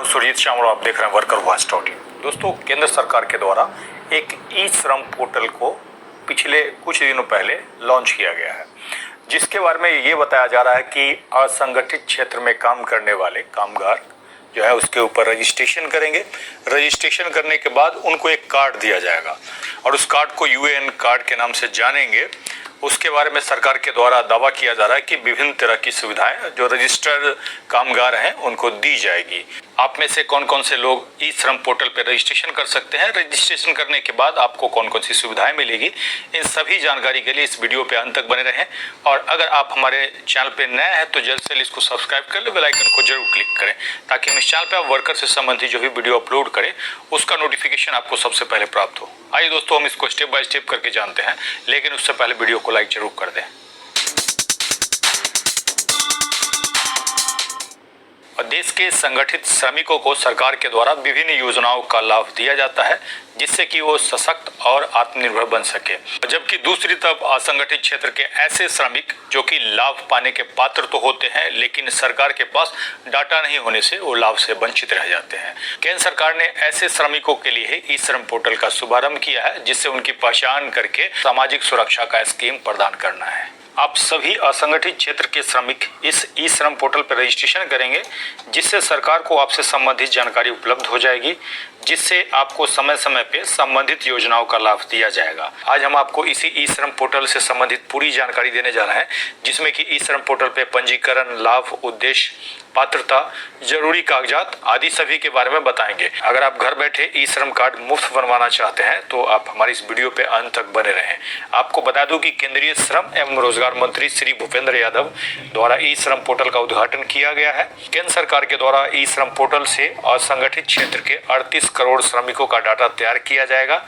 हूं सुरजीत श्याम और आप देख रहे हैं वर्कर वॉइस .in। दोस्तों, केंद्र सरकार के द्वारा एक ई श्रम पोर्टल को पिछले कुछ दिनों पहले लॉन्च किया गया है, जिसके बारे में ये बताया जा रहा है कि असंगठित क्षेत्र में काम करने वाले कामगार जो है उसके ऊपर रजिस्ट्रेशन करेंगे। रजिस्ट्रेशन करने के बाद उनको एक कार्ड दिया जाएगा और उस कार्ड को यूएएन कार्ड के नाम से जानेंगे। उसके बारे में सरकार के द्वारा दावा किया जा रहा है कि विभिन्न तरह की सुविधाएं जो रजिस्टर्ड कामगार हैं उनको दी जाएगी। आप में से कौन कौन से लोग ई श्रम पोर्टल पर रजिस्ट्रेशन कर सकते हैं, रजिस्ट्रेशन करने के बाद आपको कौन कौन सी सुविधाएं मिलेगी, इन सभी जानकारी के लिए इस वीडियो पे अंत तक बने रहें। और अगर आप हमारे चैनल पे नए हैं तो जल्द से जल्द इसको सब्सक्राइब कर ले, बेल आइकन को जरूर क्लिक करें ताकि हम इस चैनल पे आप वर्कर से संबंधित जो भी वीडियो अपलोड करें उसका नोटिफिकेशन आपको सबसे पहले प्राप्त हो। आइए दोस्तों, हम इसको स्टेप बाय स्टेप करके जानते हैं, लेकिन उससे पहले वीडियो को लाइक जरूर कर दें। और देश के संगठित श्रमिकों को सरकार के द्वारा विभिन्न योजनाओं का लाभ दिया जाता है जिससे कि वो सशक्त और आत्मनिर्भर बन सके, जबकि दूसरी तरफ असंगठित क्षेत्र के ऐसे श्रमिक जो कि लाभ पाने के पात्र तो होते हैं लेकिन सरकार के पास डाटा नहीं होने से वो लाभ से वंचित रह जाते हैं। केंद्र सरकार ने ऐसे श्रमिकों के लिए ई श्रम पोर्टल का शुभारंभ किया है जिससे उनकी पहचान करके सामाजिक सुरक्षा का स्कीम प्रदान करना है। आप सभी असंगठित क्षेत्र के श्रमिक इस ई श्रम पोर्टल पर रजिस्ट्रेशन करेंगे जिससे सरकार को आपसे संबंधित जानकारी उपलब्ध हो जाएगी, जिससे आपको समय समय पे संबंधित योजनाओं का लाभ दिया जाएगा। आज हम आपको इसी ई श्रम पोर्टल से संबंधित पूरी जानकारी देने जा रहे हैं, जिसमें कि ई श्रम पोर्टल पे पंजीकरण, लाभ, उद्देश्य, पात्रता, जरूरी कागजात आदि सभी के बारे में बताएंगे। अगर आप घर बैठे ई श्रम कार्ड मुफ्त बनवाना चाहते हैं तो आप हमारी इस वीडियो पे अंत तक बने रहें। आपको बता दूं कि केंद्रीय श्रम एवं रोजगार मंत्री श्री भूपेंद्र यादव द्वारा ई श्रम पोर्टल का उद्घाटन किया गया है। केंद्र सरकार के द्वारा ई श्रम पोर्टल से असंगठित क्षेत्र के 38 करोड़ श्रमिकों का डाटा तैयार किया जाएगा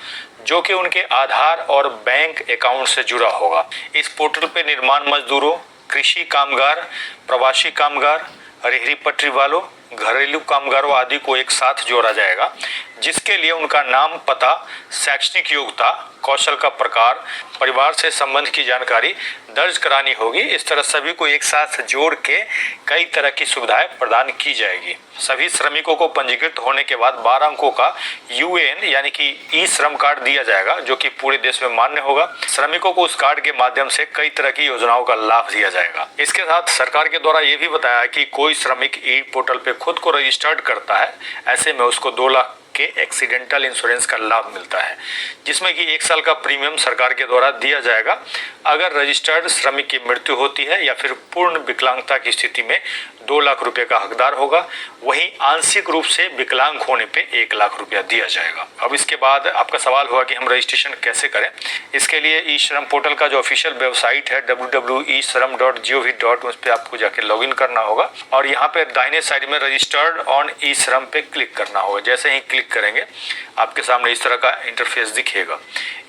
जो कि उनके आधार और बैंक अकाउंट से जुड़ा होगा। इस पोर्टल पे निर्माण मजदूरों, कृषि कामगार, प्रवासी कामगार, रेहड़ी पटरी वालों, घरेलू कामगारों आदि को एक साथ जोड़ा जाएगा, जिसके लिए उनका नाम, पता, शैक्षणिक योग्यता, कौशल का प्रकार, परिवार से संबंध की जानकारी दर्ज करानी होगी। इस तरह सभी को एक साथ जोड़ के कई तरह की सुविधाएं प्रदान की जाएगी। सभी श्रमिकों को पंजीकृत होने के बाद 12 अंकों का यूएएन यानी कि ई श्रम कार्ड दिया जाएगा जो कि पूरे देश में मान्य होगा। श्रमिकों को उस कार्ड के माध्यम से कई तरह की योजनाओं का लाभ दिया जाएगा। इसके साथ सरकार के द्वारा ये भी बताया है कि कोई श्रमिक ई पोर्टल पे खुद को रजिस्टर्ड करता है, ऐसे में उसको 2 लाख के एक्सीडेंटल इंश्योरेंस का लाभ मिलता है, जिसमें कि 1 साल का प्रीमियम सरकार के द्वारा दिया जाएगा। अगर रजिस्टर्ड श्रमिक की मृत्यु होती है या फिर पूर्ण विकलांगता की स्थिति में 2 लाख रुपए का हकदार होगा, वहीं आंशिक रूप से विकलांग होने पे 1 लाख रुपया दिया जाएगा। अब इसके बाद आपका सवाल होगा कि हम रजिस्ट्रेशन कैसे करें। इसके लिए ई श्रम पोर्टल का जो ऑफिशियल वेबसाइट है www.eshram.gov.in उस पर आपको जाके लॉगिन करना होगा और यहाँ पे दाहिने साइड में रजिस्टर्ड ऑन ई श्रम पे क्लिक करना होगा। जैसे ही क्लिक करेंगे आपके सामने इस तरह का इंटरफेस दिखेगा।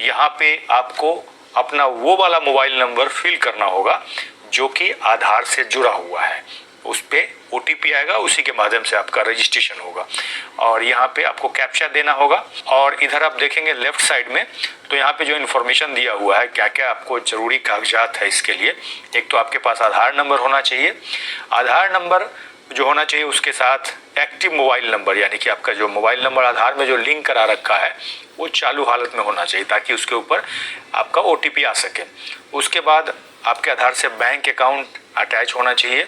यहाँ पे आपको अपना वो वाला मोबाइल नंबर फिल करना होगा जो कि आधार से जुड़ा हुआ है। उस पे ओटीपी आएगा, उसी के माध्यम से आपका रजिस्ट्रेशन होगा और यहाँ पे आपको कैप्चा देना होगा। और इधर आप देखेंगे लेफ्ट साइड में तो यहाँ पे जो इन्फॉर्मेशन दिया हुआ है क्या क्या आपको जरूरी कागजात है इसके लिए। एक तो आपके पास आधार नंबर होना चाहिए। आधार नंबर जो होना चाहिए उसके साथ एक्टिव मोबाइल नंबर यानी कि आपका जो मोबाइल नंबर आधार में जो लिंक करा रखा है वो चालू हालत में होना चाहिए ताकि उसके ऊपर आपका ओटीपी आ सके। उसके बाद आपके आधार से बैंक अकाउंट अटैच होना चाहिए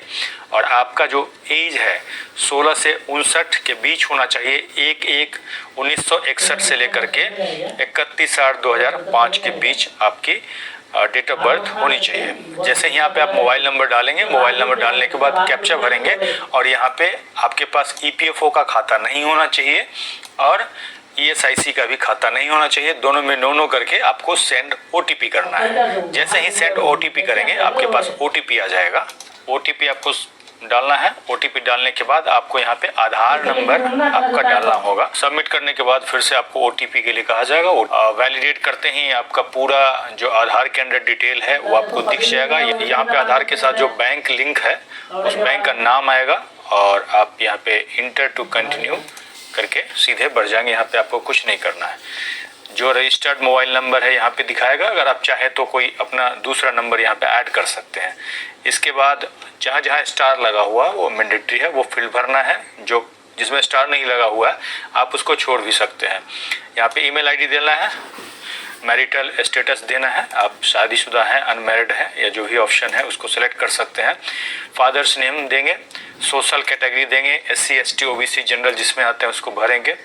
और आपका जो एज है 16 से 59 के बीच होना चाहिए। 1/1/1961 से लेकर के 31/8/2005 के बीच आपकी डेट ऑफ बर्थ होनी चाहिए। जैसे यहाँ पे आप मोबाइल नंबर डालेंगे, मोबाइल नंबर डालने के बाद कैप्चा भरेंगे और यहाँ पे आपके पास ईपीएफओ का खाता नहीं होना चाहिए और ईएसआईसी का भी खाता नहीं होना चाहिए। दोनों में नो करके आपको सेंड ओटीपी करना है। जैसे ही सेंड ओटीपी करेंगे आपके पास ओटीपी आ जाएगा। ओटीपी आपको डालना है। ओटीपी डालने के बाद आपको यहाँ पे आधार नंबर आपका डालना होगा। सबमिट करने के बाद फिर से आपको ओटीपी के लिए कहा जाएगा। वैलिडेट करते ही आपका पूरा जो आधार के अंदर डिटेल है वो आपको दिख जाएगा। यहाँ पे आधार के साथ जो बैंक लिंक है उस बैंक का नाम आएगा और आप यहाँ पे इंटर टू कंटिन्यू करके सीधे बढ़ जाएंगे। यहाँ पे आपको कुछ नहीं करना है। जो रजिस्टर्ड मोबाइल नंबर है यहाँ पे दिखाएगा। अगर आप चाहे तो कोई अपना दूसरा नंबर यहाँ पे ऐड कर सकते हैं। इसके बाद जहाँ जहाँ स्टार लगा हुआ वो मैंडेटरी है, वो फील्ड भरना है। जो जिसमें स्टार नहीं लगा हुआ है आप उसको छोड़ भी सकते हैं। यहाँ पे ईमेल आईडी देना है, मैरिटल स्टेटस देना है, आप शादीशुदा हैं, अनमैरिड हैं या जो भी ऑप्शन है उसको सेलेक्ट कर सकते हैं। फादर्स नेम देंगे, सोशल कैटेगरी देंगे, SC ST OBC जनरल जिसमें आते हैं उसको भरेंगे।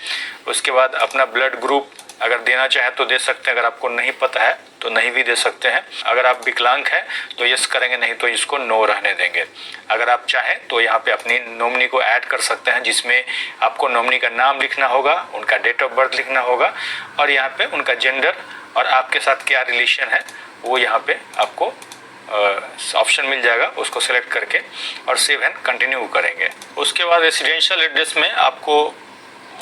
उसके बाद अपना ब्लड ग्रुप अगर देना चाहे तो दे सकते हैं, अगर आपको नहीं पता है तो नहीं भी दे सकते हैं। अगर आप विकलांग हैं तो यस करेंगे, नहीं तो इसको नो रहने देंगे। अगर आप चाहें तो यहाँ पे अपनी नॉमिनी को ऐड कर सकते हैं, जिसमें आपको नॉमिनी का नाम लिखना होगा, उनका डेट ऑफ बर्थ लिखना होगा और यहाँ पे उनका जेंडर और आपके साथ क्या रिलेशन है वो यहाँ पे आपको ऑप्शन मिल जाएगा, उसको सिलेक्ट करके और सेव एंड कंटिन्यू करेंगे। उसके बाद रेसिडेंशियल एड्रेस में आपको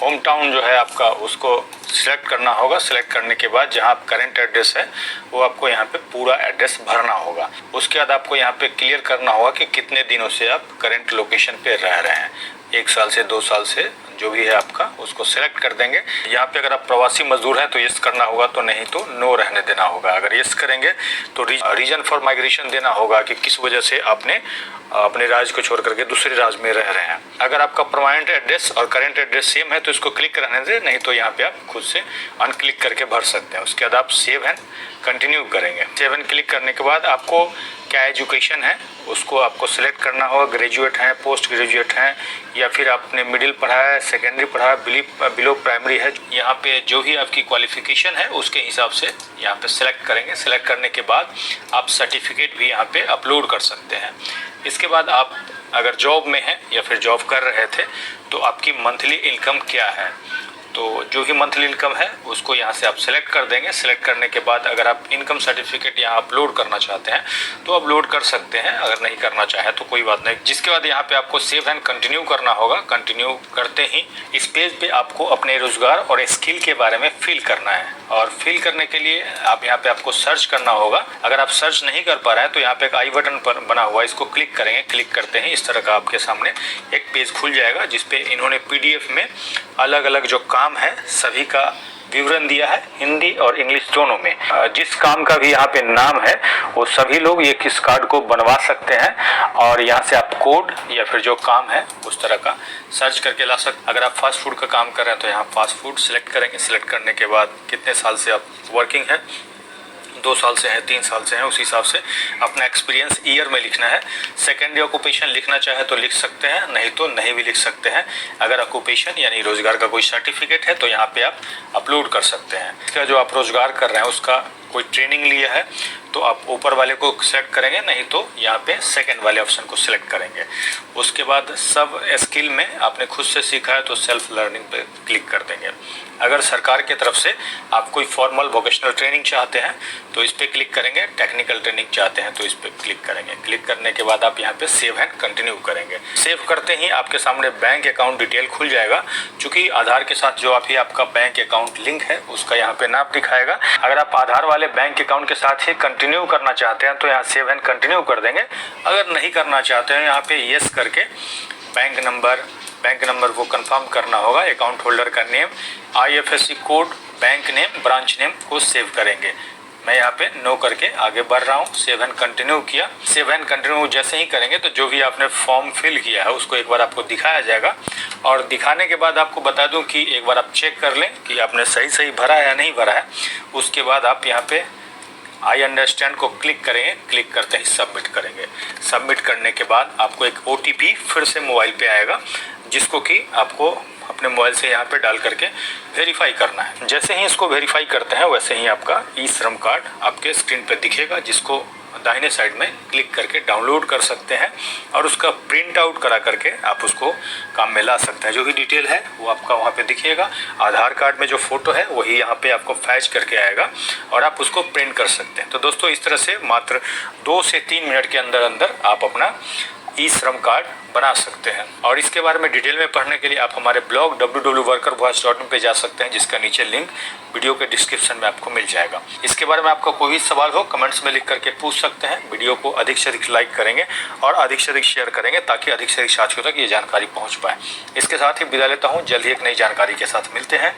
होम टाउन जो है आपका उसको सिलेक्ट करना होगा। सिलेक्ट करने के बाद जहां आप करेंट एड्रेस है वो आपको यहाँ पे पूरा एड्रेस भरना होगा। उसके बाद आपको यहाँ पे क्लियर करना होगा कि कितने दिनों से आप करेंट लोकेशन पे रह रहे हैं, 1 साल से 2 साल से जो भी है आपका, उसको सिलेक्ट कर देंगे। यहाँ पे अगर आप प्रवासी मजदूर हैं तो यस करना होगा, तो नहीं तो नो रहने देना होगा। अगर यस करेंगे तो रीजन फॉर माइग्रेशन देना होगा कि किस वजह से आपने अपने राज्य को छोड़ करके दूसरे राज्य में रह रहे हैं। अगर आपका परमानेंट एड्रेस और करेंट एड्रेस सेम है तो इसको क्लिक रहने दें, नहीं तो यहाँ पे आप खुद से अनक्लिक करके भर सकते हैं। उसके बाद आप सेव एंड कंटिन्यू करेंगे। सेव एंड क्लिक करने के बाद आपको क्या एजुकेशन है उसको आपको सिलेक्ट करना होगा। ग्रेजुएट हैं, पोस्ट ग्रेजुएट हैं या फिर आपने मिडिल पढ़ा है, सेकेंडरी पढ़ा है, बिलो प्राइमरी है। यहाँ पे जो भी आपकी क्वालिफिकेशन है उसके हिसाब से यहाँ पे सिलेक्ट करेंगे। सिलेक्ट करने के बाद आप सर्टिफिकेट भी यहाँ पे अपलोड कर सकते हैं। इसके बाद आप अगर जॉब में हैं या फिर जॉब कर रहे थे तो आपकी मंथली इनकम क्या है, तो जो भी मंथली इनकम है उसको यहाँ से आप सिलेक्ट कर देंगे। सिलेक्ट करने के बाद अगर आप इनकम सर्टिफिकेट यहाँ अपलोड करना चाहते हैं तो अपलोड कर सकते हैं, अगर नहीं करना चाहे तो कोई बात नहीं। जिसके बाद यहाँ पे आपको सेव एंड कंटिन्यू करना होगा। कंटिन्यू करते ही इस पेज पे आपको अपने रोजगार और स्किल के बारे में फिल करना है, और फिल करने के लिए आप यहाँ पे आपको सर्च करना होगा। अगर आप सर्च नहीं कर पा रहे हैं तो यहाँ पे एक आई बटन पर बना हुआ है, इसको क्लिक करेंगे। क्लिक करते ही इस तरह का आपके सामने एक पेज खुल जाएगा जिसपे इन्होंने PDF में अलग अलग जो काम है सभी का विवरण दिया है, हिंदी और इंग्लिश दोनों में। जिस काम का भी यहाँ पे नाम है वो सभी लोग ये किस कार्ड को बनवा सकते हैं और यहाँ से आप कोड या फिर जो काम है उस तरह का सर्च करके ला सकते। अगर आप फास्ट फूड का काम कर रहे हैं तो यहाँ फास्ट फूड सिलेक्ट करेंगे। सिलेक्ट करने के बाद कितने साल से आप वर्किंग है, 2 साल से है, 3 साल से है, उस हिसाब से अपना एक्सपीरियंस ईयर में लिखना है। सेकेंडरी ऑक्यूपेशन लिखना चाहे तो लिख सकते हैं, नहीं तो नहीं भी लिख सकते हैं। अगर ऑक्यूपेशन यानी रोजगार का कोई सर्टिफिकेट है तो यहाँ पे आप अपलोड कर सकते हैं। इसका जो आप रोजगार कर रहे हैं उसका कोई ट्रेनिंग लिया है तो आप ऊपर वाले को सिलेक्ट करेंगे, नहीं तो यहाँ पे सेकंड वाले ऑप्शन को सिलेक्ट करेंगे। उसके बाद सब स्किल में आपने खुद से सीखा है तो सेल्फ लर्निंग पे क्लिक कर देंगे। अगर सरकार की तरफ से आप कोई फॉर्मल वोकेशनल ट्रेनिंग चाहते हैं तो इस पे क्लिक करेंगे। टेक्निकल ट्रेनिंग चाहते हैं तो इस पे क्लिक करेंगे। क्लिक करने के बाद आप यहाँ पे सेव एंड कंटिन्यू करेंगे। सेव करते ही आपके सामने बैंक अकाउंट डिटेल खुल जाएगा। चूंकि आधार के साथ जो अभी आपका बैंक अकाउंट लिंक है उसका यहाँ पे नाम दिखाएगा। अगर आप आधार वाले बैंक अकाउंट के साथ ही कंटिन्यू करना चाहते हैं तो यहाँ सेव एंड कंटिन्यू कर देंगे। अगर नहीं करना चाहते हैं यहाँ पे यस करके बैंक नंबर को कंफर्म करना होगा। अकाउंट होल्डर का name, IFSC code, bank name, branch name को सेव करेंगे। मैं यहाँ पे नो करके आगे बढ़ रहा हूँ। सेव एंड कंटिन्यू किया। सेव एंड कंटिन्यू जैसे ही करेंगे तो जो भी आपने फॉर्म फिल किया है उसको एक बार आपको दिखाया जाएगा, और दिखाने के बाद आपको बता दूं कि एक बार आप चेक कर लें कि आपने सही भरा है या नहीं भरा है। उसके बाद आप यहाँ पे आई अंडरस्टैंड को क्लिक करेंगे। क्लिक करते ही सबमिट करेंगे। सबमिट करने के बाद आपको एक OTP फिर से मोबाइल पे आएगा, जिसको कि आपको अपने मोबाइल से यहाँ पे डाल करके वेरीफाई करना है। जैसे ही इसको वेरीफाई करते हैं वैसे ही आपका ई-श्रम कार्ड आपके स्क्रीन पे दिखेगा, जिसको दाहिने साइड में क्लिक करके डाउनलोड कर सकते हैं और उसका प्रिंट आउट करा करके आप उसको काम में ला सकते हैं। जो भी डिटेल है वो आपका वहाँ पे दिखेगा। आधार कार्ड में जो फोटो है वही यहाँ पे आपको फैच करके आएगा और आप उसको प्रिंट कर सकते हैं। तो दोस्तों इस तरह से मात्र 2 से 3 मिनट के अंदर आप अपना ई-श्रम कार्ड बना सकते हैं। और इसके बारे में डिटेल में पढ़ने के लिए आप हमारे ब्लॉग www.workervoice.in पे जा सकते हैं, जिसका नीचे लिंक वीडियो के डिस्क्रिप्शन में आपको मिल जाएगा। इसके बारे में आपका कोई भी सवाल हो कमेंट्स में लिख करके पूछ सकते हैं। वीडियो को अधिक से अधिक लाइक करेंगे और अधिक से अधिक शेयर करेंगे ताकि अधिक से अधिक साथियों तक ये जानकारी पहुँच पाए। इसके साथ ही विदा लेता हूँ। जल्द ही एक नई जानकारी के साथ मिलते हैं।